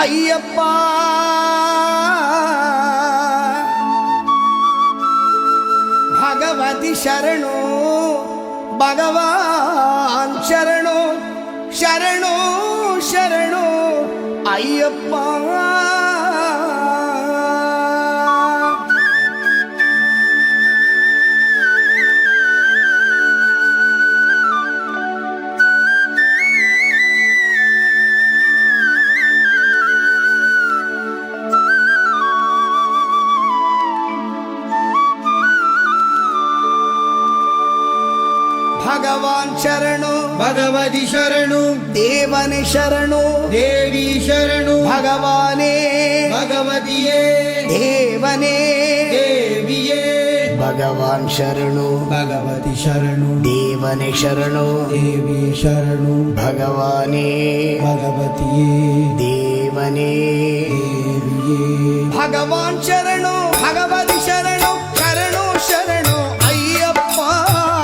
ಅಯ್ಯಪ್ಪ ಭಗವತಿ ಶರಣು ಭಗವಾನ್ ಶರಣು ಶರಣು ಶರಣು ಅಯ್ಯಪ್ಪ ಭಗವಾನ್ ಶರಣು ಭಗವತಿ ಶರಣು ದೇವನೇ ಶರಣು ದೇವಿ ಶರಣು ಭಗವಾನೇ ಭಗವತಿಯೇ ದೇವನೇ ದೇವಿಯೇ ಭಗವಾನ್ ಶರಣು ಭಗವತಿ ಶರಣು ದೇವನೇ ಶರಣು ದೇವಿ ಶರಣು ಭಗವಾನೇ ಭಗವತಿಯೇ ದೇವನೇ ದೇವಿಯೇ ಭಗವಾನ್ ಶರಣು ಭಗವತಿ ಶರಣು ಶರಣು ಶರಣು ಅಯ್ಯಪ್ಪ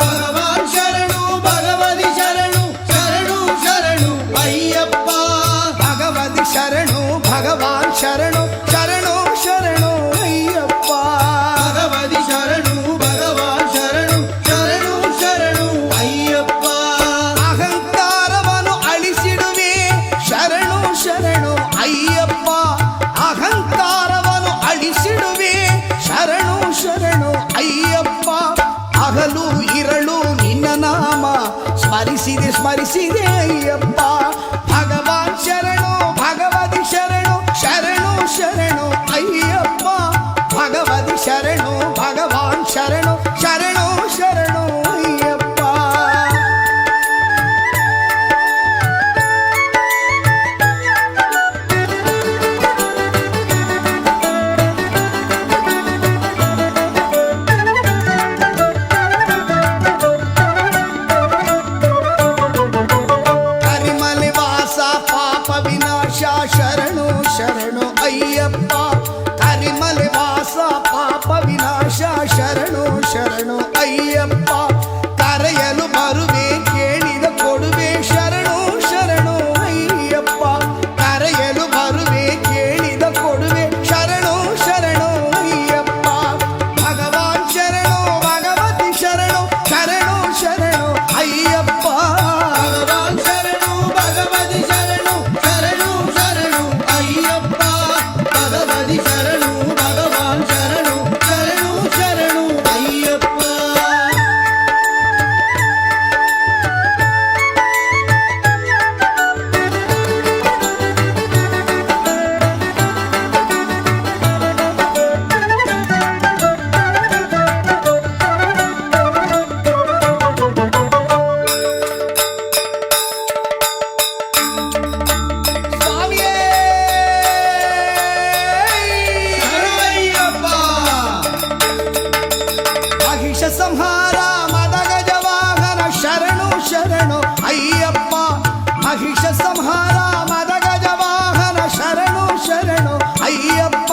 ಭಗವಾನ್ ಶರಣು ಭಗವತಿ ಶರಣು ಶರಣು ಶರಣು ಅಯ್ಯಪ್ಪ ಭಗವತಿ ಶರಣು ಭಗವಾನ್ ಶರಣು ಶರಣು ಶರಣು ಅಯ್ಯಪ್ಪ ಭಗವತಿ ಶರಣು ಭಗವಾನ್ ಶರಣು ಶರಣು ಶರಣು ಅಯ್ಯಪ್ಪ ಅಹಂಕಾರವನ್ನು ಅಳಿಸಿಡುವೆ ಶರಣು ಶರಣು ಅಯ್ಯಪ್ಪ ಅಹಂಕಾರವನ್ನು ಅಳಿಸಿಡುವೆ ಶರಣು ಶರಣು ಅಯ್ಯಪ್ಪ ಹಗಲು ಇರಳು ನಿನ್ನ ನಾಮ ಸ್ಮರಿಸಿದೆ ಸ್ಮರಿಸಿದೆ ಅಯ್ಯಪ್ಪ ಭಗವಾನ್ ಶರಣು ಭಗವತಿ ಶರಣು ಶರಣು ಶರಣು ಅಯ್ಯಪ್ಪ ಭಗವತಿ ಶರಣು ಭಗವಾನ್ ಶರಣು ಶರಣು ಶರಣು ಅಯ್ಯಪ್ಪ ಕರಿಮಲೆ ವಾಸ ಪಾಪ ವಿನಾಶ ಶರಣು ಶರಣು ಅಯ್ಯಪ್ಪ ಕರಿಮಲೆ ವಾಸ ಪಾಪ ವಿನಾಶ ಶರಣು ಶರಣು ಅಯ್ಯಪ್ಪ ಕರೆಯಲು ಬರುವೆ ಕೇಳಿದ ಕೊಡುವೆ ಶರಣು ಶರಣು ಅಯ್ಯಪ್ಪ ಕರೆಯಲು ಬರುವೆ ಕೇಳಿದ ಕೊಡುವೆ ಶರಣು ಶರಣು ಅಯ್ಯಪ್ಪ ಭಗವಾನ್ ಶರಣು ಭಗವತಿ ಶರಣು ಶರಣು ಶರಣು ಅಯ್ಯಪ್ಪ ಭಗವಾನ್ ಶರಣು ಭಗವತಿ ಶರಣು ಶರಣು ಶರಣು ಅಯ್ಯಪ್ಪ ಭಗವತಿ ಶರಣು ಭಗವಾನ್ ಶರಣು ಶರಣು ಶರಣು ಅಯ್ಯಪ್ಪ ಸ್ವಾಮಿಯೇ ಶರಣಯ್ಯಪ್ಪ ಮಹಿಷ ಸಂಹಾರ ಮದಗಜ ವಾಹನ ಶರಣು ಶರಣು ಅಯ್ಯಪ್ಪ ಮಹಿಷ ಸಂಹಾರ ಮದಗಜ ವಾಹನ ಶರಣು ಶರಣು ಅಯ್ಯಪ್ಪ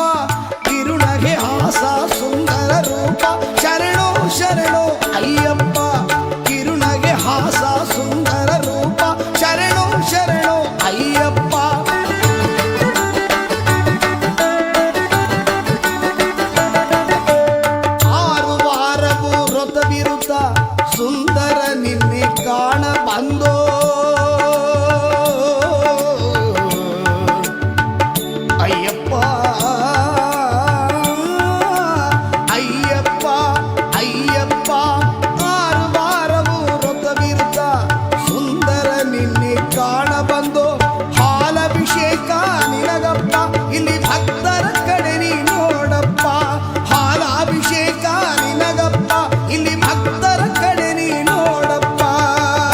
ಕಿರುನಗೆ ಹಾಸ ಸುಂದರ ರೂಪ ಶರಣು ಶರಣು ಅಯ್ಯಪ್ಪ ಕಿರುನಗೆ ಹಾಸ ಸುಂದರ ರೂಪ ಶರಣು ಶರಣು ಅಯ್ಯಪ್ಪ ಆರು ವಾರವು ವ್ರತ ವಿರುದ್ಧ ಸುಂದರ ನಿನ್ನೆ ಕಾಣ ಬಂದೋ ಅಯ್ಯಪ್ಪ ಅಯ್ಯಪ್ಪ ಅಯ್ಯಪ್ಪ ಆರು ವಾರವು ವ್ರತ ವಿರುದ್ಧ ಸುಂದರ ನಿನ್ನೆ ಕಾಣ ಬಂದೋ ಹಾಲಭಿಷೇಕ ನಿನಗಪ್ಪ ಇಲ್ಲಿ ಭಕ್ತರ ಕಡೆ ನೀ ನೋಡಪ್ಪ ಹಾಲಾಭಿಷೇಕ ನಿನಗಪ್ಪ ಇಲ್ಲಿ ಭಕ್ತರ ಕಡೆ ನೀ ನೋಡಪ್ಪ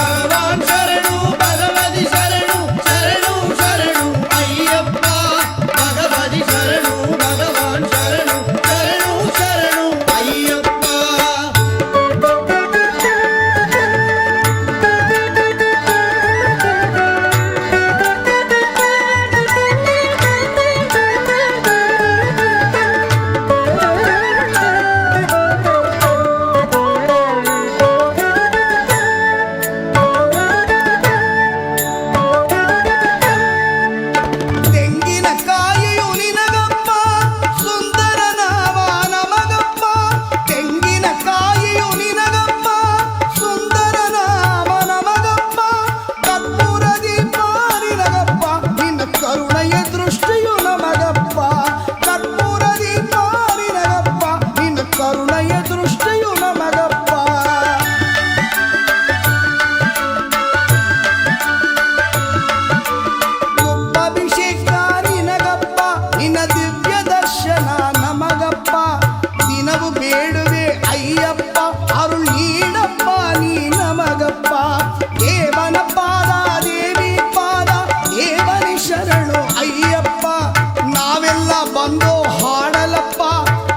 ಭಗವಾನ್ ಶರಣಪ್ಪ ದೇವನ ಪಾದ ದೇವಿ ಪಾದ ದೇವನಿ ಶರಣು ಅಯ್ಯಪ್ಪ ನಾವೆಲ್ಲ ಬಂದು ಹಾಡಲಪ್ಪ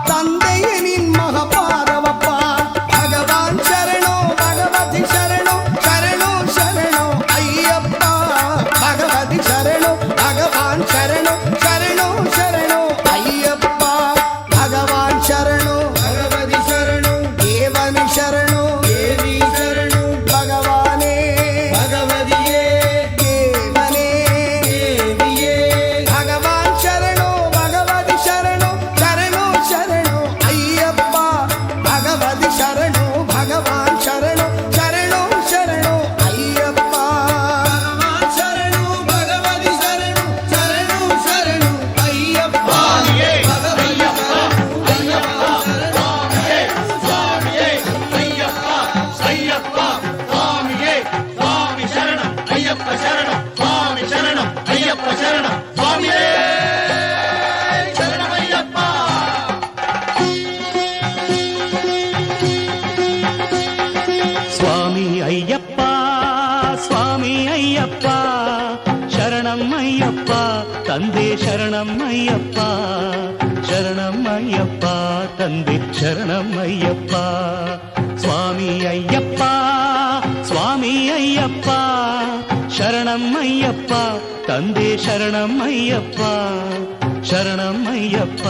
ತಂದೆಯೇ ನಿನ್ ಮಹಪಾದವಪ್ಪ ಭಗವಾನ್ ಶರಣು ಭಗವತಿ ಶರಣು ಶರಣು ಶರಣು ಅಯ್ಯಪ್ಪ ಭಗವತಿ ಶರಣು ಭಗವಾನ್ ಶರಣು ಶರಣು ಶರಣು ಅಯ್ಯಪ್ಪ ಭಗವಾನ್ ಶರಣು ಭಗವತಿ ಶರಣು ದೇವನಿ ಶರಣು ದೇವಿ ಶರಣು ಭಗವಾನೇ ಭಗವತಿಯೇ ದೇವನೇ ದೇವಿಯೇ ಭಗವಾನ್ ಶರಣು ಭಗವತಿ ಶರಣು ಶರಣು ಶರಣು ಅಯ್ಯಪ್ಪ ಭಗವತಿ ಶರಣು ಭಗವಾನ್ ಶರಣು ಶರಣು ಶರಣು ಅಯ್ಯಪ್ಪ ಭಗವಾನ್ ಶರಣು ಭಗವತಿ ಶರಣು ಶರಣು ಶರಣು ಅಯ್ಯಪ್ಪ ಭಗವತಿ ಸ್ವಾಮಿ ಅಯ್ಯಪ್ಪ ಸ್ವಾಮಿ ಅಯ್ಯಪ್ಪ ಶರಣಮ್ಮಯ್ಯಪ್ಪ ತಂದೆ ಶರಣಮ್ಮಯ್ಯಪ್ಪ ಶರಣಮ್ಮಯ್ಯಪ್ಪ ತಂದೆ ಶರಣಮ್ಮಯ್ಯಪ್ಪ ಸ್ವಾಮಿ ಅಯ್ಯಪ್ಪ ಸ್ವಾಮಿ ಅಯ್ಯಪ್ಪ ಶರಣಮ್ಮಯ್ಯಪ್ಪ ತಂದೆ ಶರಣಮ್ಮಯ್ಯಪ್ಪ ಶರಣಮ್ಮಯ್ಯಪ್ಪ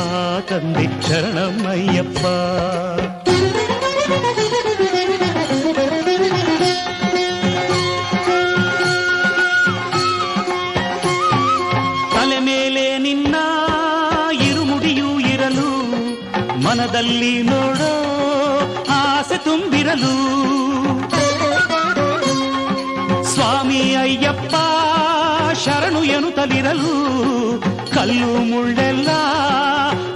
ತಂದೆ ಶರಣಮ್ಮಯ್ಯಪ್ಪ ತಲೆ ಮೇಲೆ ನಿನ್ನ ಇರುಮುಡಿಯೂ ಇರಲು ಮನದಲ್ಲಿ ನೋಡೋ ಆಸೆ ತುಂಬಿರಲು ಸ್ವಾಮಿ ಅಯ್ಯಪ್ಪ ಶರಣು ಎನ್ನುತ್ತಲಿರಲು ಕಲ್ಲು ಮುಳ್ಳೆಲ್ಲ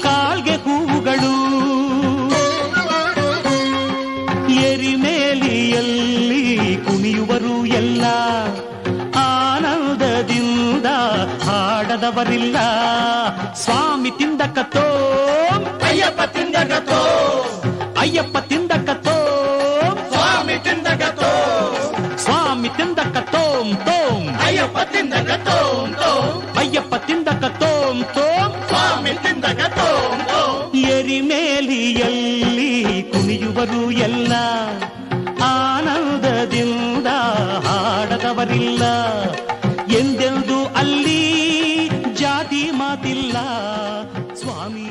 ಕಾಲ್ಗೆ ಹೂವುಗಳು ಎರಿಮೇಲಿಯಲ್ಲಿ ಕುಣಿಯುವರು ಎಲ್ಲ ಆನಂದದಿಂದ ಹಾಡದವರಿಲ್ಲ ಸ್ವಾಮಿ ತಿಂದಕತ್ತೋ ಅಯ್ಯಪ್ಪ ತಿಂದಗತೋ ಅಯ್ಯಪ್ಪ ತಿಂದಕತ್ತೋ ಸ್ವಾಮಿ ತಿಂದಗತೋ ಸ್ವಾಮಿ ತಿಂದಕತ್ತೋಂ ತೋಂ ಅಯ್ಯಪ್ಪ ತಿಂದಗತೋ ಅಯ್ಯಪ್ಪ ತಿಂದಕತ್ತೋಂ ತೋಂ ಸ್ವಾಮಿ ತಿಂದಗತೋ ಎರಿಮೇಲಿಯಲ್ಲಿ ಕುಣಿಯುವರು ಎಲ್ಲ ಆನಂದದಿಂದ ಹಾಡದವರಿಲ್ಲ ಎಂದೆಂದು ಅಲ್ಲಿ ಜಾತಿ ಮಾತಿಲ್ಲ ಸ್ವಾಮಿ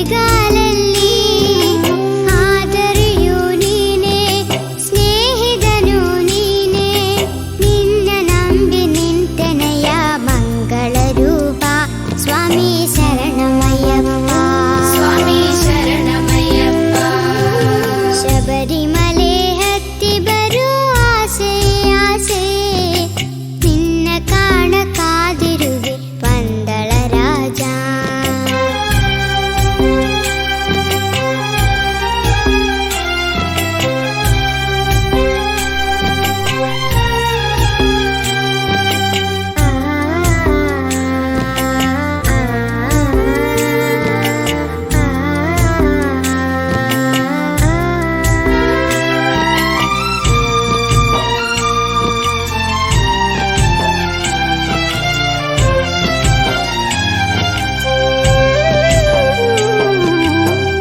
ಬರಿಗಾಲಲ್ಲಿ ಆದರೆಯೂ ನೀನೇ ಸ್ನೇಹಿತನು ನೀನೇ ನಿನ್ನ ನಂಬಿ ನಿಂತೆನೆಯ ಮಂಗಳ ರೂಪ ಸ್ವಾಮಿ ಶರಣಮಯ್ಯಪ್ಪ ಸ್ವಾಮಿ ಶರಣಮಯ್ಯಪ್ಪ ಶಬರಿಮಲೆ ಹತ್ತಿ ಬರೋ ಆಸೆ ಆಸೆ ನಿನ್ನ ಕಾಣ ಕಾದಿರುವೆ ಪಂದಳ ರಾಜ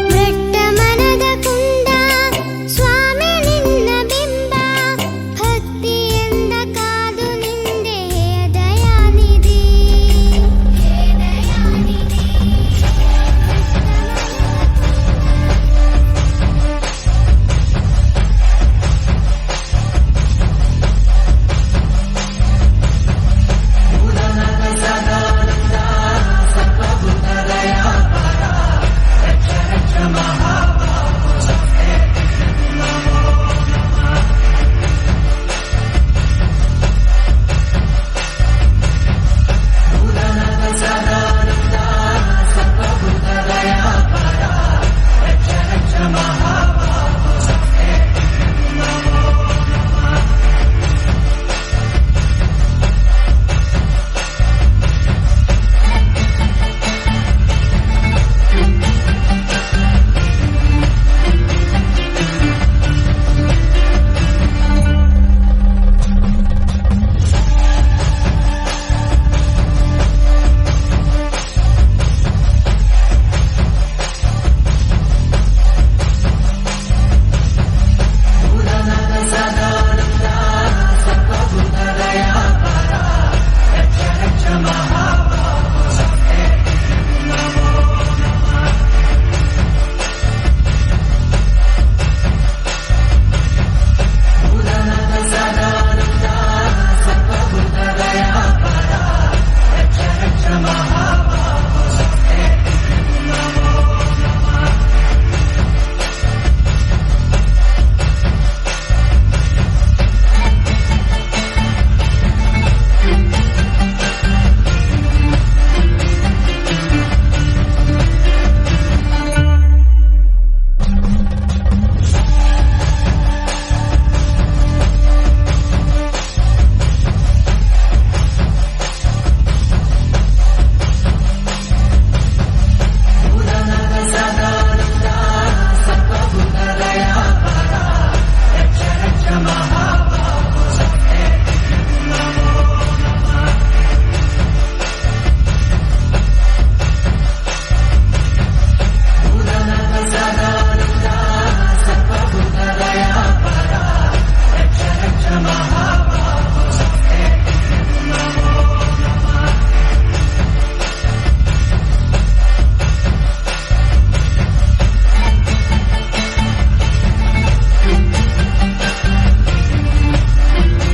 ಮೃಟ್ಟ ಮನದ ಕುಂದ ಸ್ವಾಮಿ ನಿನ್ನ ಬಿಂಬ ಭಕ್ತಿಯಿಂದ ಕಾದು ನಿಂದೆ ದಯಾನಿಧಿ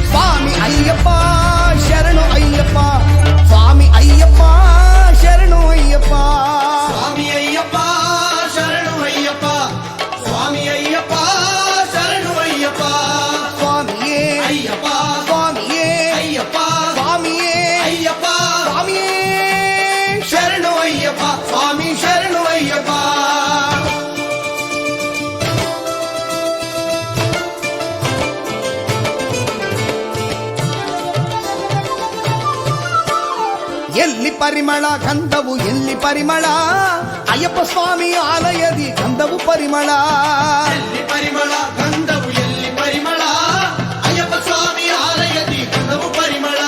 ಸ್ವಾಮಿ ಅಯ್ಯಪ್ಪ ಶರಣು ಅಯ್ಯಪ್ಪ ಸ್ವಾಮಿ ಅಯ್ಯಪ್ಪ ಶರಣು ಅಯ್ಯಪ್ಪ ಸ್ವಾಮಿ ಅಯ್ಯಪ್ಪ ಶರಣು ಅಯ್ಯಪ್ಪ ಸ್ವಾಮಿ ಅಯ್ಯಪ್ಪ ಶರಣು ಅಯ್ಯಪ್ಪ ಸ್ವಾಮಿಯೇ ಅಯ್ಯಪ್ಪ ಸ್ವಾಮಿಯೇ ಅಯ್ಯಪ್ಪ ಸ್ವಾಮಿಯೇ ಅಯ್ಯಪ್ಪ ಸ್ವಾಮಿಯೇ ಶರಣು ಅಯ್ಯಪ್ಪ ಸ್ವಾಮಿ ಶರಣು ಅಯ್ಯಪ್ಪ ಎಲ್ಲಿ ಪರಿಮಳ ಗಂಧವು ಎಲ್ಲಿ ಪರಿಮಳ ಅಯ್ಯಪ್ಪ ಸ್ವಾಮಿ ಆಲಯದಿ ಗಂಧವು ಪರಿಮಳ ಎಲ್ಲಿ ಪರಿಮಳ ಗಂಧವು ಎಲ್ಲಿ ಪರಿಮಳ ಅಯ್ಯಪ್ಪ ಸ್ವಾಮಿ ಆಲಯದಿ ಗಂಧವು ಪರಿಮಳ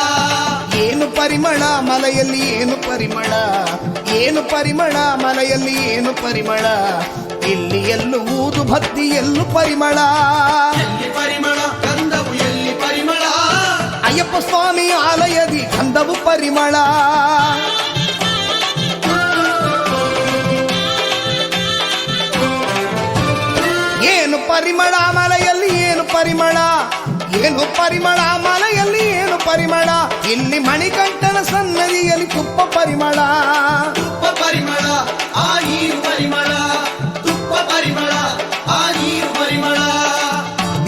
ಏನು ಪರಿಮಳ ಮಲೆಯಲ್ಲಿ ಏನು ಪರಿಮಳ ಏನು ಪರಿಮಳ ಮಲೆಯಲ್ಲಿ ಏನು ಪರಿಮಳ ಇಲ್ಲಿ ಎಲ್ಲೂ ಊದು ಭಕ್ತಿ ಎಲ್ಲೂ ಪರಿಮಳ ಎಲ್ಲಿ ಪರಿಮಳ ಗಂಧವು ಎಲ್ಲಿ ಪರಿಮಳ ಅಯ್ಯಪ್ಪ ಸ್ವಾಮಿ ಆಲಯದಿ ಗಂಧವು ಪರಿಮಳ ಪರಿಮಳ ಮಲೆಯಲ್ಲಿ ಏನು ಪರಿಮಳ, ಏನು ಪರಿಮಳ ಮಲೆಯಲ್ಲಿ ಏನು ಪರಿಮಳ, ಇಲ್ಲಿ ಮಣಿಕಂಠನ ಸನ್ನದಿಯಲ್ಲಿ ತುಪ್ಪ ಪರಿಮಳ. ತುಪ್ಪ ಪರಿಮಳ ಆ ನೀರು ಪರಿಮಳ, ತುಪ್ಪ ಪರಿಮಳ ಆ ನೀರು ಪರಿಮಳ.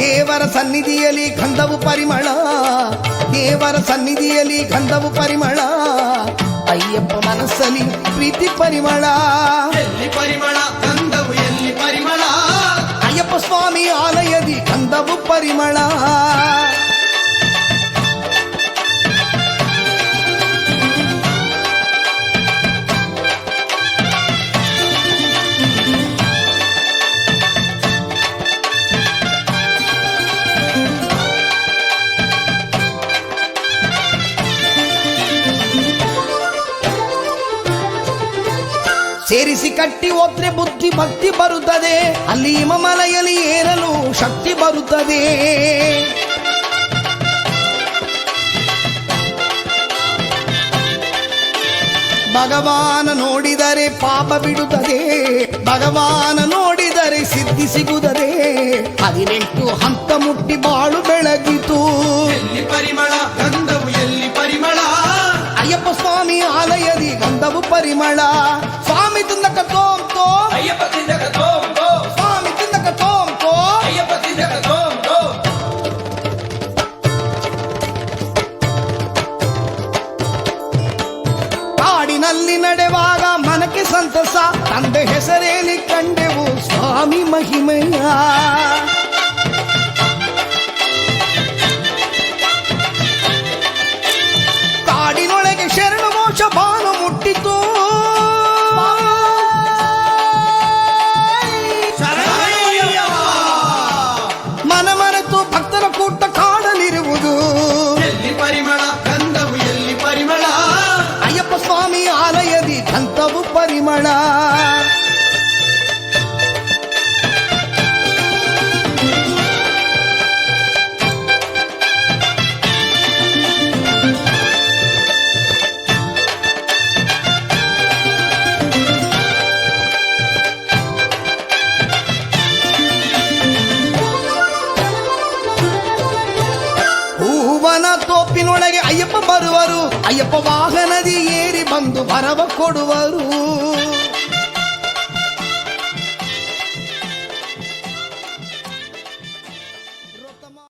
ದೇವರ ಸನ್ನಿಧಿಯಲ್ಲಿ ಗಂಧವು ಪರಿಮಳ, ದೇವರ ಸನ್ನಿಧಿಯಲ್ಲಿ ಗಂಧವು ಪರಿಮಳ, ಅಯ್ಯಪ್ಪ ಮನಸ್ಸಲ್ಲಿ ಪ್ರೀತಿ ಪರಿಮಳ. ಎಲ್ಲಿ ಪರಿಮಳ ಗಂಧವು ಎಲ್ಲಿ ಪರಿಮಳ, ಅಯ್ಯಪ್ಪ ಸ್ವಾಮಿ ಆಲಯದಿ ಗಂಧವು ಪರಿಮಳ. ಸೇರಿಸಿ ಕಟ್ಟಿ ಹೋದ್ರೆ ಬುದ್ಧಿ ಭಕ್ತಿ ಬರುತ್ತದೆ, ಅಲ್ಲಿ ಹಿಮಮಲೆಯಲ್ಲಿ ಏರಲು ಶಕ್ತಿ ಬರುತ್ತದೆ. ಭಗವಾನ ನೋಡಿದರೆ ಪಾಪ ಬಿಡುತ್ತದೆ, ಭಗವಾನ ನೋಡಿದರೆ ಸಿದ್ಧಿ ಸಿಗುತ್ತದೆ. 18 ಹಂತ ಮುಟ್ಟಿ ಬಾಳು ಬೆಳಗಿತು. ಎಲ್ಲಿ ಪರಿಮಳ ಗಂಧವು ಎಲ್ಲಿ ಪರಿಮಳ, ಅಯ್ಯಪ್ಪ ಸ್ವಾಮಿ ಆಲಯದಿ ಗಂಧವು ಪರಿಮಳ. ಸ್ವಾಮಿ ತಿಂದಕ ತೋಂ ತೋಂ, ಅಯ್ಯಪ್ಪ ತಿಂದಕ ತೋಂ ತೋಂ, ಸ್ವಾಮಿ ತಿಂದಕ ತೋಂ ತೋಂ. ಅಯ್ಯಪ್ಪ ತಿಂದಕ ತೋಂ ತೋಂ. ಕಾಡಿನಲ್ಲಿ ನಡೆವಾಗ ಮನಕ್ಕೆ ಸಂತಸ, ತಂದೆ ಹೆಸರೇಲಿ ಕಂಡೆವು ಸ್ವಾಮಿ ಮಹಿಮೆಯ. ಕಾಡಿನೊಳಗೆ ಶರಣ ಮೋಕ್ಷ ಬಾನು ಮುಟ್ಟಿತು. ಮನ ಮರೆತು ಭಕ್ತರ ಕೂಟ ಕಾಡಲಿರುವುದು. ಎಲ್ಲಿ ಪರಿಮಳ ಗಂಧವು ಎಲ್ಲಿ ಪರಿಮಳ, ಅಯ್ಯಪ್ಪ ಸ್ವಾಮಿ ಆಲಯದಿ ಗಂಧವು ಪರಿಮಳ. ಹೂವನ ತೋಪಿನೊಳಗೆ ಅಯ್ಯಪ್ಪ ಬರುವರು, ಅಯ್ಯಪ್ಪ ವಾಹನದಿ ಏರಿ ಬಂದು ವರವ ಕೊಡುವರು.